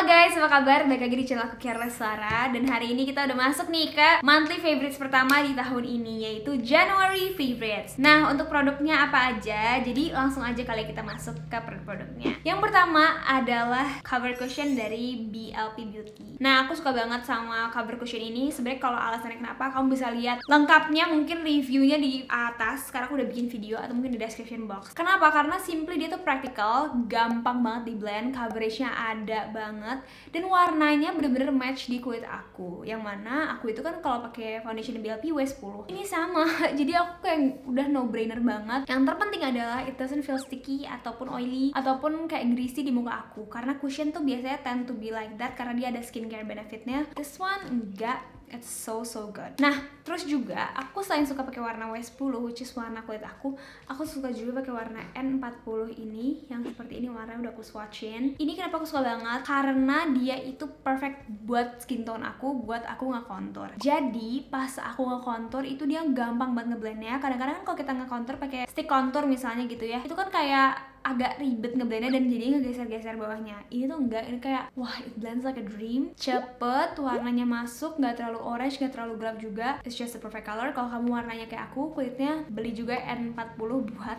guys, apa kabar? Balik lagi di channel aku Careless Sarah. Dan hari ini kita udah masuk nih ke monthly favorites pertama di tahun ini, yaitu January favorites. Nah, untuk produknya apa aja? Jadi langsung aja kali kita masuk ke produk-produknya. Yang pertama adalah cover cushion dari BLP Beauty. Nah, aku suka banget sama cover cushion ini. Sebenarnya kalau alasannya kenapa, kamu bisa lihat lengkapnya mungkin reviewnya di atas, karena aku udah bikin video, atau mungkin di description box. Kenapa? Karena simply dia tuh practical, gampang banget di blend, coveragenya ada banget, dan warnanya bener-bener match di kulit aku. Yang mana aku itu kan kalau pakai foundation BLP W10 ini sama, jadi aku kayak udah no brainer banget. Yang terpenting adalah it doesn't feel sticky ataupun oily ataupun kayak greasy di muka aku, karena cushion tuh biasanya tend to be like that karena dia ada skincare benefitnya. This one enggak, it's so good. Nah, terus juga aku selain suka pakai warna W10 which is warna kulit aku suka juga pakai warna N40 ini yang seperti ini, warnanya udah aku swatchin. Ini kenapa aku suka banget? Karena dia itu perfect buat skin tone aku, buat aku nge-contour. Jadi pas aku nge-contour itu dia gampang banget ngeblendnya. Kadang-kadang kan kalau kita nge-contour pakai stick contour misalnya gitu ya, itu kan kayak agak ribet ngeblendnya dan jadi ngegeser-geser bawahnya. Ini tuh enggak, ini kayak wah, it blends like a dream. Cepet, warnanya masuk, nggak terlalu orange, nggak terlalu gelap juga. It's just a perfect color. Kalau kamu warnanya kayak aku, kulitnya beli juga N40 buat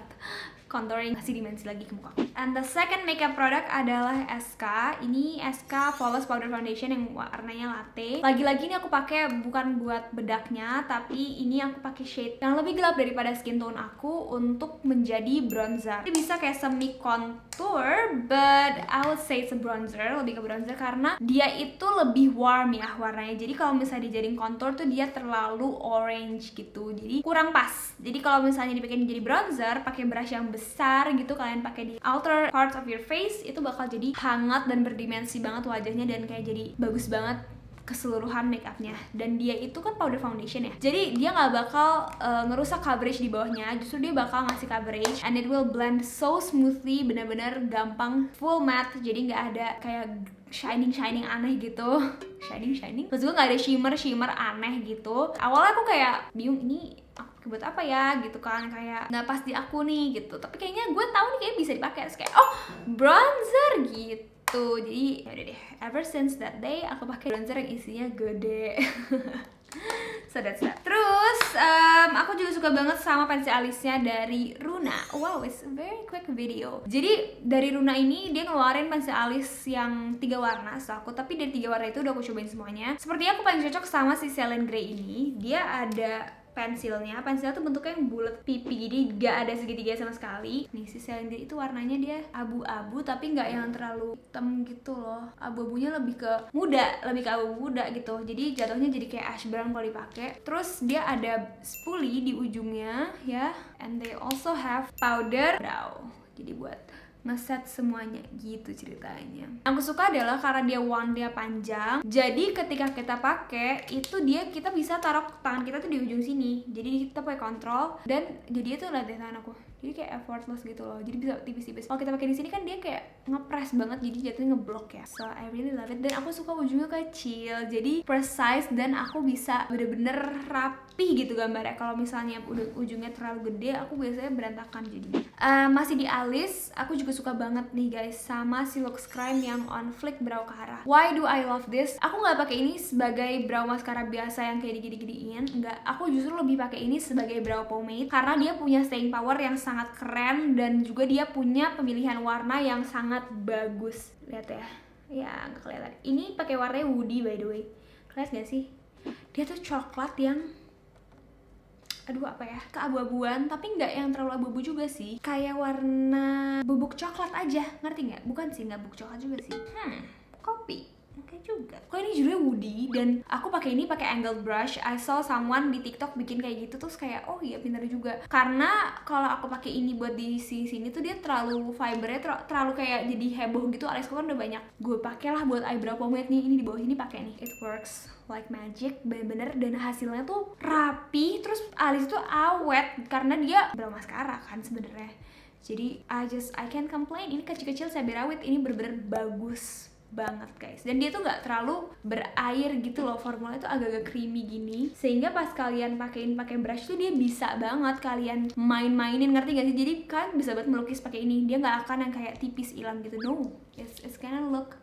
contouring, kasih dimensi lagi ke muka. And the second makeup product adalah SK. Ini SK Flawless Powder Foundation yang warnanya latte. Lagi-lagi ini aku pakai bukan buat bedaknya, tapi ini aku pakai shade yang lebih gelap daripada skin tone aku untuk menjadi bronzer. Ini bisa kayak semi contour, but I would say it's a bronzer, lebih ke bronzer karena dia itu lebih warm ya warnanya. Jadi kalau misalnya dijadiin contour tuh dia terlalu orange gitu, jadi kurang pas. Jadi kalau misalnya dipakai jadi bronzer, pakai brush yang besar gitu, kalian pakai di outer parts of your face, itu bakal jadi hangat dan berdimensi banget wajahnya dan kayak jadi bagus banget keseluruhan makeupnya. Dan dia itu kan powder foundation ya, jadi dia nggak bakal ngerusak coverage di bawahnya, justru dia bakal ngasih coverage and it will blend so smoothly, bener-bener gampang, full matte, jadi nggak ada kayak shining aneh gitu. shining terus gue nggak ada shimmer aneh gitu. Awalnya aku kayak bingung, ini aku buat apa ya gitu kan, kayak nggak pas di aku nih gitu, tapi kayaknya gue tahu nih kayak bisa dipakai. Terus kayak oh, bronzer gitu. Jadi ya udah deh, ever since that day aku pakai bronzer yang isinya gede. So that's that. Terus aku juga suka banget sama pensil alisnya dari Runa. Wow, it's a very quick video. Jadi dari Runa ini dia ngeluarin pensil alis yang 3 warna aku, tapi dari 3 warna itu udah aku cobain semuanya. Sepertinya aku paling cocok sama si Celine Grey ini. Dia ada pensilnya tuh bentuknya yang bulat pipi, jadi gak ada segitiga sama sekali. Nih si Celine Grey itu warnanya dia abu-abu tapi nggak yang terlalu hitam gitu loh. Abu-abunya lebih ke muda, lebih ke abu muda gitu. Jadi jatuhnya jadi kayak ash brown kalau dipakai. Terus dia ada spoolie di ujungnya ya, and they also have powder brow. Jadi buat ngeset semuanya gitu ceritanya. Yang aku suka adalah karena dia wand-nya panjang, jadi ketika kita pakai itu kita bisa taruh tangan kita tuh di ujung sini, jadi kita pakai kontrol dan jadi itu lihat deh tangan aku, jadi kayak effortless gitu loh, jadi bisa tipis-tipis. Kalau kita pakai di sini kan dia kayak ngepres banget, jadi jatuhnya ngeblok ya. So I really love it. Dan aku suka ujungnya kecil, jadi precise, dan aku bisa bener-bener rapi gitu gambarnya. Kalau misalnya udah ujungnya terlalu gede, aku biasanya berantakan jadinya. Masih di alis, aku juga suka banget nih guys sama si Lux Crime yang on flick brow ke arah. Why do I love this? Aku nggak pakai ini sebagai brow mascara biasa yang kayak digede-gedein, enggak. Aku justru lebih pakai ini sebagai brow pomade karena dia punya staying power yang sangat keren dan juga dia punya pemilihan warna yang sangat bagus. Lihat ya nggak kelihatan. Ini pakai warnanya woody by the way. Kelihatan gak sih? Dia tuh coklat yang keabu-abuan, tapi nggak yang terlalu abu-abu juga sih, kayak warna bubuk coklat aja, ngerti nggak? Bukan sih, nggak bubuk coklat juga sih, kopi oke juga. Kok ini judulnya woody, dan aku pakai ini pakai angled brush. I saw someone di TikTok bikin kayak gitu, terus kayak oh iya pintar juga. Karena kalau aku pakai ini buat di sini tuh dia terlalu fibernya terlalu kayak jadi heboh gitu. Alisku kan udah banyak. Gue pakailah buat eyebrow pomade nih, ini di bawah ini pakai nih. It works like magic, bener-bener, dan hasilnya tuh rapi, terus alis tuh awet karena dia brow mascara kan sebenarnya. Jadi I can't complain. Ini kecil-kecil cabai rawit, ini bener-bener bagus banget guys, dan dia tuh nggak terlalu berair gitu loh, formulanya tuh agak-agak creamy gini, sehingga pas kalian pakai brush tuh dia bisa banget kalian main-mainin, ngerti gak sih? Jadi kan bisa banget melukis pakai ini, dia nggak akan yang kayak tipis hilang gitu, no, it's gonna look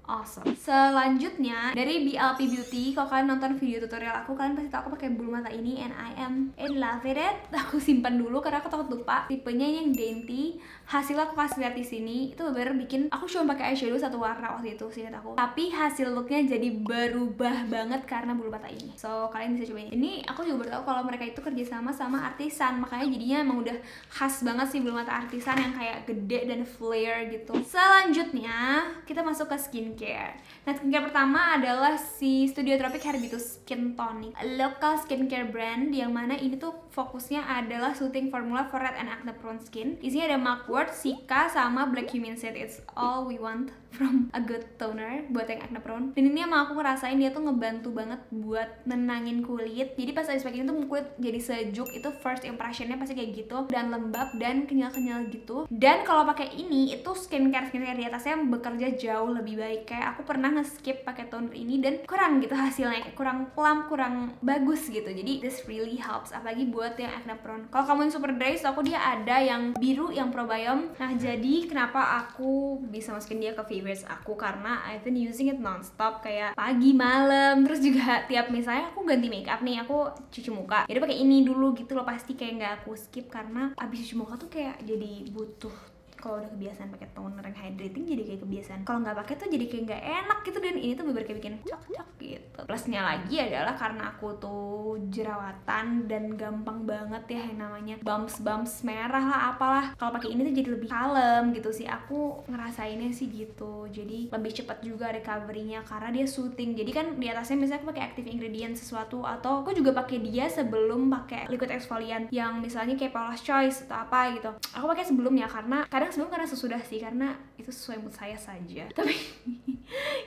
awesome. Selanjutnya dari BLP Beauty, kalau kalian nonton video tutorial aku, kalian pasti tahu aku pakai bulu mata ini and I am in love with it. Aku simpan dulu karena aku takut lupa. Tipenya ini yang dainty. Hasilnya aku kasih lihat di sini. Itu bener bikin aku cuma pakai eyeshadow satu warna waktu itu, seingat aku. Tapi hasil looknya jadi berubah banget karena bulu mata ini. So kalian bisa cobain. Ini aku juga baru tahu kalau mereka itu kerjasama sama artisan, makanya jadinya emang udah khas banget sih bulu mata artisan yang kayak gede dan flare gitu. Selanjutnya kita masuk ke skincare. Nah, skincare pertama adalah si Studio Tropic Hairbitus Skin Tonic, local skincare brand yang mana ini tuh fokusnya adalah soothing formula for red and acne prone skin. Isinya ada mugwort, Sika, sama black cumin seed. It's all we want from a good toner buat yang acne prone. Dan ini emang aku ngerasain dia tuh ngebantu banget buat nenangin kulit. Jadi pas habis pakai ini tuh kulit jadi sejuk. Itu first impressionnya pasti kayak gitu, dan lembab dan kenyal-kenyal gitu. Dan kalau pakai ini itu skincare di atasnya bekerja jauh lebih baik. Kayak aku pernah nge-skip pakai toner ini dan kurang gitu hasilnya, kayak kurang plump, kurang bagus gitu. Jadi this really helps apalagi buat yang acne prone. Kalau kamu yang super dry, so aku dia ada yang biru yang Probiome. Nah, jadi kenapa aku bisa masukin dia ke favorites aku, karena I've been using it nonstop kayak pagi, malam, terus juga tiap misalnya aku ganti makeup nih, aku cuci muka, jadi pakai ini dulu gitu loh, pasti kayak nggak aku skip karena abis cuci muka tuh kayak jadi butuh. Kalau udah kebiasaan pakai toner yang hydrating jadi kayak kebiasaan, kalau nggak pakai tuh jadi kayak nggak enak gitu. Dan ini tuh bener-bener kayak bikin cok gitu. Plusnya lagi adalah karena aku tuh jerawatan dan gampang banget ya yang namanya bumps merah lah apalah, kalau pakai ini tuh jadi lebih kalem gitu sih, aku ngerasainnya sih gitu. Jadi lebih cepat juga recovery-nya karena dia soothing. Jadi kan di atasnya misalnya aku pakai active ingredient sesuatu, atau aku juga pakai dia sebelum pakai liquid exfoliant yang misalnya kayak Paula's Choice atau apa gitu, aku pakai sebelumnya karena sebelum karena sesudah sih, karena itu sesuai mood saya saja. Tapi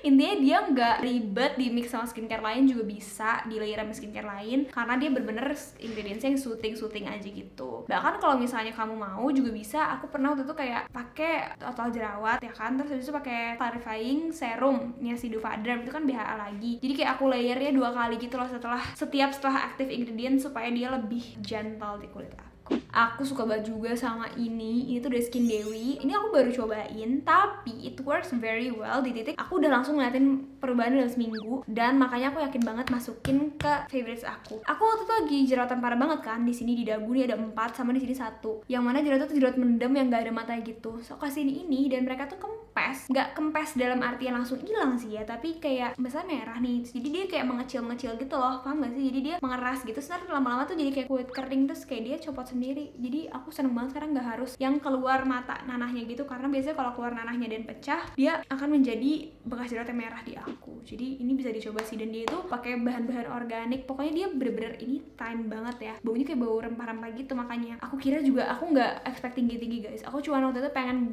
intinya dia nggak ribet di mix sama skincare lain, juga bisa di layer sama skincare lain karena dia bener-bener ingredientsnya yang soothing aja gitu. Bahkan kalau misalnya kamu mau juga bisa, aku pernah waktu itu kayak pakai total jerawat ya kan, terus habis itu pakai clarifying serumnya si Duvaderm, itu kan BHA lagi. Jadi kayak aku layernya 2 kali gitu loh setelah active ingredient supaya dia lebih gentle di kulit aku. Aku suka banget juga sama ini tuh dari Skin Dewi. Ini aku baru cobain, tapi it works very well. Di titik aku udah langsung ngeliatin perubahan dalam seminggu, dan makanya aku yakin banget masukin ke favorites aku. Aku waktu itu lagi jerawatan parah banget kan, di sini di dagu nih ada 4, sama di sini 1. Yang mana jerawat tuh jerawat mendem yang gak ada matanya gitu. So kasih ini dan mereka tuh kempes, nggak kempes dalam artian langsung hilang sih ya, tapi kayak misalnya merah nih, jadi dia kayak mengecil gitu loh, paham gak sih? Jadi dia mengeras gitu, setelah lama-lama tuh jadi kayak kulit kering, terus kayak dia copot sendiri. Jadi aku seneng banget sekarang nggak harus yang keluar mata nanahnya gitu, karena biasanya kalau keluar nanahnya dan pecah dia akan menjadi bekas jerawat yang merah di aku. Jadi ini bisa dicoba sih, dan dia itu pakai bahan-bahan organik, pokoknya dia bener-bener ini time banget ya, baunya kayak bau rempah-rempah gitu. Makanya aku kira juga, aku nggak expect tinggi guys, aku cuma waktu itu pengen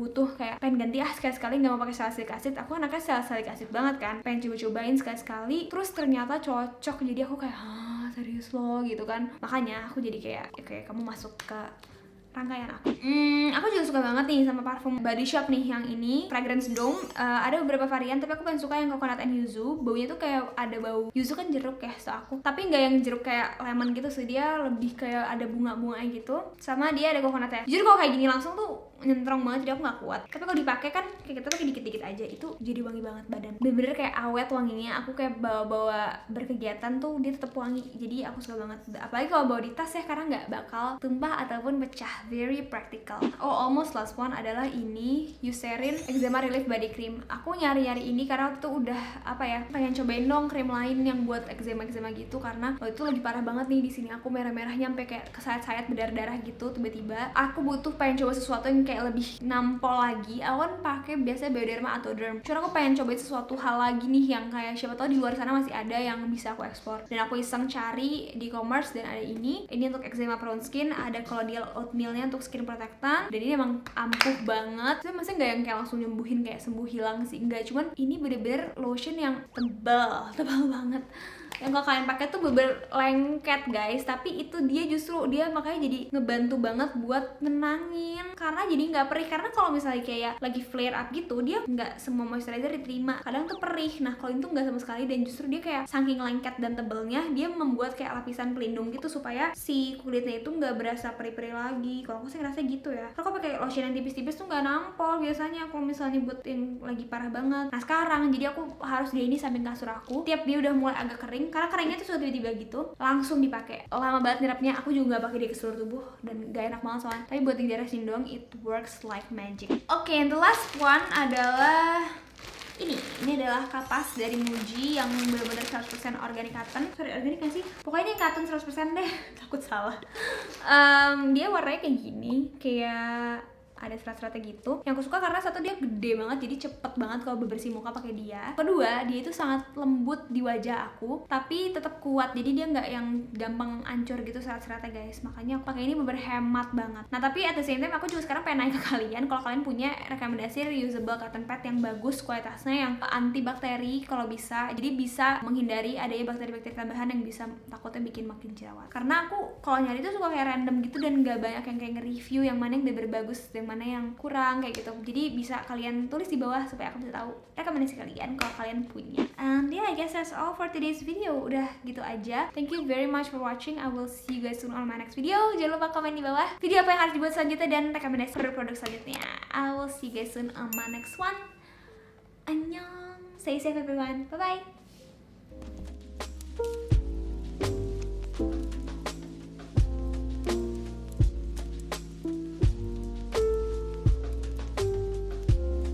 ganti sekali-sekali nggak mau pakai salicylic acid. Aku anaknya salicylic acid banget kan, pengen coba-cobain sekali-sekali, terus ternyata cocok. Jadi aku kayak serius loh gitu kan. Makanya aku jadi kayak oke, kamu masuk ke rangkaian aku. Aku juga suka banget nih sama parfum Body Shop nih yang ini, Fragrance Dome. Ada beberapa varian, tapi aku paling suka yang coconut and yuzu. Baunya tuh kayak ada bau yuzu kan jeruk ya, so aku. Tapi nggak yang jeruk kayak lemon gitu sih, dia lebih kayak ada bunga-bunga gitu. Sama dia ada coconutnya. Jujur kalau kayak gini langsung tuh nyentrong banget, jadi aku nggak kuat. Tapi kalau dipakai kan kayak kita pakai dikit-dikit aja, itu jadi wangi banget badan. Bener-bener kayak awet wanginya. Aku kayak bawa berkegiatan tuh dia tetap wangi. Jadi aku suka banget. Apalagi kalau bawa di tas ya, karena nggak bakal tumpah ataupun pecah. Very practical. Almost last one adalah ini Eucerin Eczema Relief Body Cream. Aku nyari-nyari ini karena waktu itu udah pengen cobain dong krim lain yang buat eczema gitu, karena waktu itu lagi parah banget nih di sini aku merah-merahnya sampai kayak kesayat-sayat berdarah-darah gitu. Tiba-tiba aku pengen coba sesuatu yang kayak lebih nampol lagi. Aku kan pakai biasanya Bioderma atau Derm. Cuma aku pengen cobain sesuatu hal lagi nih yang kayak siapa tahu di luar sana masih ada yang bisa aku ekspor. Dan aku iseng cari di e-commerce dan ada ini. Ini untuk eczema prone skin, ada Colloidal Oatmeal-nya untuk skin protectant, dan ini emang ampuh banget. Tapi maksudnya nggak yang kayak langsung nyembuhin kayak sembuh hilang sih, enggak, cuman ini bener-bener lotion yang tebal banget. yang kalau kalian pakai tuh bener lengket guys, tapi itu dia justru dia makanya jadi ngebantu banget buat nenangin karena jadi nggak perih. Karena kalau misalnya kayak lagi flare up gitu dia nggak semua moisturizer diterima, kadang tuh perih. Nah kalau itu nggak sama sekali dan justru dia kayak saking lengket dan tebelnya dia membuat kayak lapisan pelindung gitu supaya si kulitnya itu nggak berasa perih-perih lagi. Kalau aku sih ngerasa gitu ya, kalau pakai lotion yang tipis-tipis tuh nggak nampol biasanya kalau misalnya buat yang lagi parah banget. Nah sekarang jadi aku harus dia ini samping kasur aku, tiap dia udah mulai agak kering karena keringnya tuh sudah tiba-tiba gitu langsung dipakai. Lama banget nyerapnya, aku juga nggak pakai dia ke seluruh tubuh dan gak enak banget soalnya, tapi buat di daerah sini doang it works like magic. Oke, and the last one adalah ini adalah kapas dari Muji yang benar-benar 100% organic cotton. Sorry, organic gak sih? Pokoknya ini cotton 100% deh. Takut salah. Dia warnanya kayak gini, kayak ada serat-seratnya gitu. Yang aku suka karena satu dia gede banget, jadi cepet banget kalau bebersih muka pakai dia. Kedua, dia itu sangat lembut di wajah aku, tapi tetap kuat. Jadi dia nggak yang gampang hancur gitu serat-seratnya guys. Makanya aku pakai ini bener hemat banget. Nah tapi at the same time aku juga sekarang pengen nanya ke kalian kalau kalian punya rekomendasi reusable cotton pad yang bagus kualitasnya, yang anti bakteri kalau bisa. Jadi bisa menghindari adanya bakteri-bakteri tambahan yang bisa takutnya bikin makin jerawat. Karena aku kalau nyari tuh suka kayak random gitu dan nggak banyak yang kayak nge-review yang mana yang bener-bener bagus, mana yang kurang kayak gitu. Jadi bisa kalian tulis di bawah supaya aku bisa tahu rekomendasi kalian kalau kalian punya. And yeah, I guess that's all for today's video. Udah gitu aja. Thank you very much for watching. I will see you guys soon on my next video. Jangan lupa komen di bawah video apa yang harus dibuat selanjutnya dan rekomendasi produk-produk selanjutnya. I will see you guys soon on my next one. Annyeong. Stay safe everyone. Bye bye.